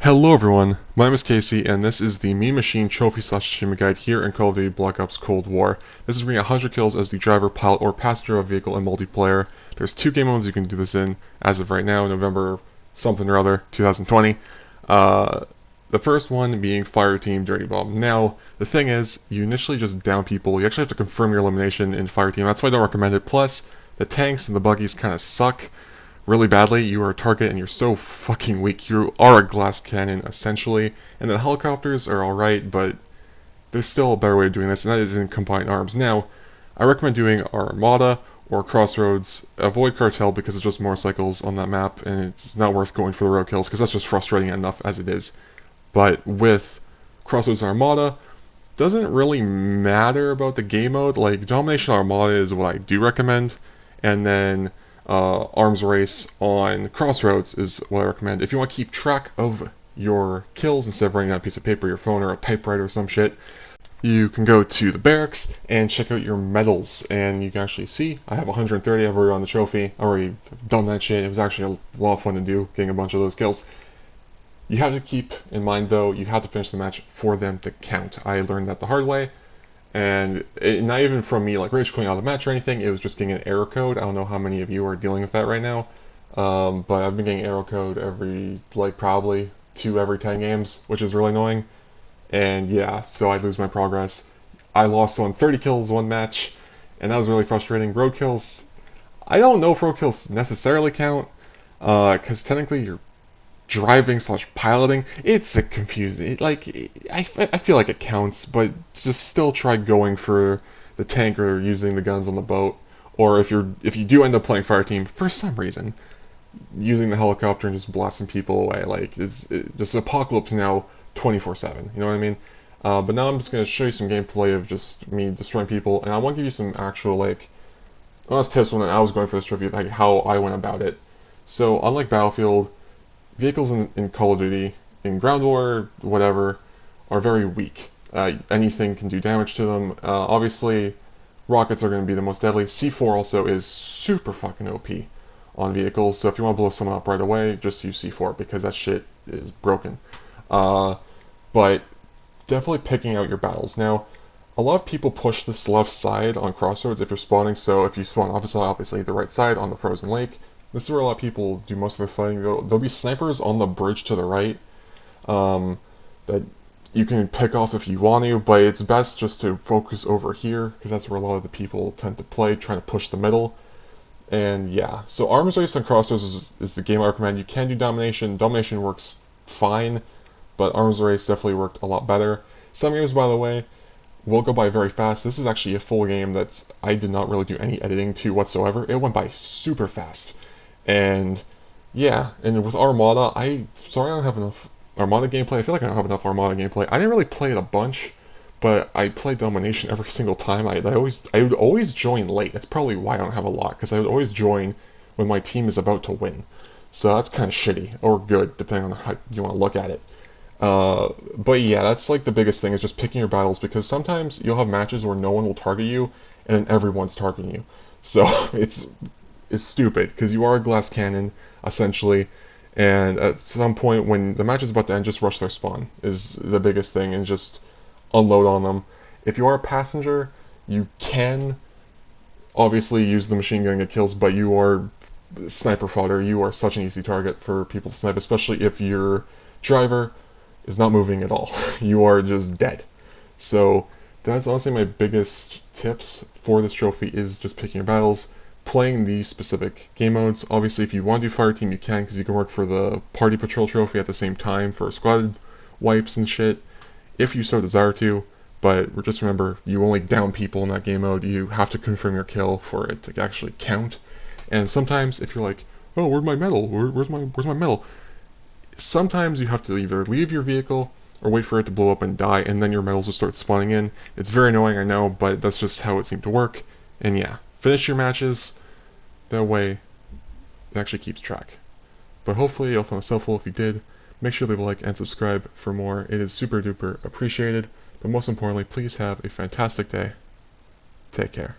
Hello everyone, my name is Casey, and this is the Mean Machine Trophy/Achievement Guide here in Call of Duty Black Ops Cold War. This is bringing 100 kills as the driver, pilot, or passenger of a vehicle in multiplayer. There's 2 game modes you can do this in, as of right now, November something or other, 2020. The first one being Fireteam Dirty Bomb. Now, the thing is, you initially just down people, you actually have to confirm your elimination in Fireteam, that's why I don't recommend it. Plus, the tanks and the buggies kind of suck really badly. You are a target and you're so fucking weak. You are a glass cannon, essentially. And the helicopters are alright, but there's still a better way of doing this, and that is in combined arms. Now, I recommend doing Armada or Crossroads. Avoid Cartel because it's just motorcycles on that map, and it's not worth going for the road kills because that's just frustrating enough as it is. But with Crossroads and Armada, doesn't really matter about the game mode. Like, Domination Armada is what I do recommend, and then Arms Race on Crossroads is what I recommend. If you want to keep track of your kills instead of writing on a piece of paper, your phone, or a typewriter or some shit, you can go to the barracks and check out your medals. And you can actually see I have 130. I've already on the trophy. I already done that shit. It was actually a lot of fun to do, getting a bunch of those kills. You have to keep in mind, though, you have to finish the match for them to count. I learned that the hard way. And not even from me like rage quitting out of the match or anything, it was just getting an error code. I don't know how many of you are dealing with that right now, but I've been getting error code every, like, probably 2 every 10 games, which is really annoying. And yeah, so I lose my progress. I lost on 30 kills one match, and that was really frustrating. Road kills, I don't know if road kills necessarily count, because technically you're driving/piloting. It's a confusing. I feel like it counts, but just still try going for the tank or using the guns on the boat. Or if you do end up playing Fireteam for some reason, using the helicopter and just blasting people away. Like it's just Apocalypse now 24/7. You know what I mean? But now I'm just gonna show you some gameplay of just me destroying people, and I want to give you some actual honest tips when I was going for this trophy, like how I went about it. So unlike Battlefield, vehicles in Call of Duty, in ground war, whatever, are very weak. Anything can do damage to them. Obviously, rockets are going to be the most deadly. C4 also is super fucking OP on vehicles, so if you want to blow someone up right away, just use C4 because that shit is broken. But definitely picking out your battles. Now, a lot of people push this left side on Crossroads if you're spawning, so if you spawn opposite, obviously the right side on the frozen lake. This is where a lot of people do most of their fighting. There'll be snipers on the bridge to the right that you can pick off if you want to, but it's best just to focus over here because that's where a lot of the people tend to play, trying to push the middle. And yeah, so Arms Race and Crossroads is the game I recommend. You can do Domination. Domination works fine, but Arms Race definitely worked a lot better. Some games, by the way, will go by very fast. This is actually a full game that I did not really do any editing to whatsoever. It went by super fast. And yeah, and with Armada, sorry I don't have enough Armada gameplay. I feel like I don't have enough Armada gameplay. I didn't really play it a bunch, but I played Domination every single time. I would always join late. That's probably why I don't have a lot, because I would always join when my team is about to win. So that's kind of shitty, or good, depending on how you want to look at it. But yeah, that's like the biggest thing is just picking your battles, because sometimes you'll have matches where no one will target you, and then everyone's targeting you. So it's stupid because you are a glass cannon essentially, and at some point when the match is about to end, just rush their spawn is the biggest thing and just unload on them. If you are a passenger, you can obviously use the machine gun to get kills, but you are sniper fodder. You are such an easy target for people to snipe, especially if your driver is not moving at all. You are just dead. So that's honestly my biggest tips for this trophy is just picking your battles, playing these specific game modes. Obviously, if you want to do Fireteam, you can, because you can work for the Party Patrol trophy at the same time for squad wipes and shit, if you so desire to. But just remember, you only down people in that game mode. You have to confirm your kill for it to actually count. And sometimes, if you're like, oh, where's my medal? Where's my medal? Sometimes you have to either leave your vehicle or wait for it to blow up and die, and then your medals will start spawning in. It's very annoying, I know, but that's just how it seemed to work. And yeah, finish your matches. That way, it actually keeps track. But hopefully you'll find this helpful. If you did, make sure to leave a like and subscribe for more. It is super duper appreciated. But most importantly, please have a fantastic day. Take care.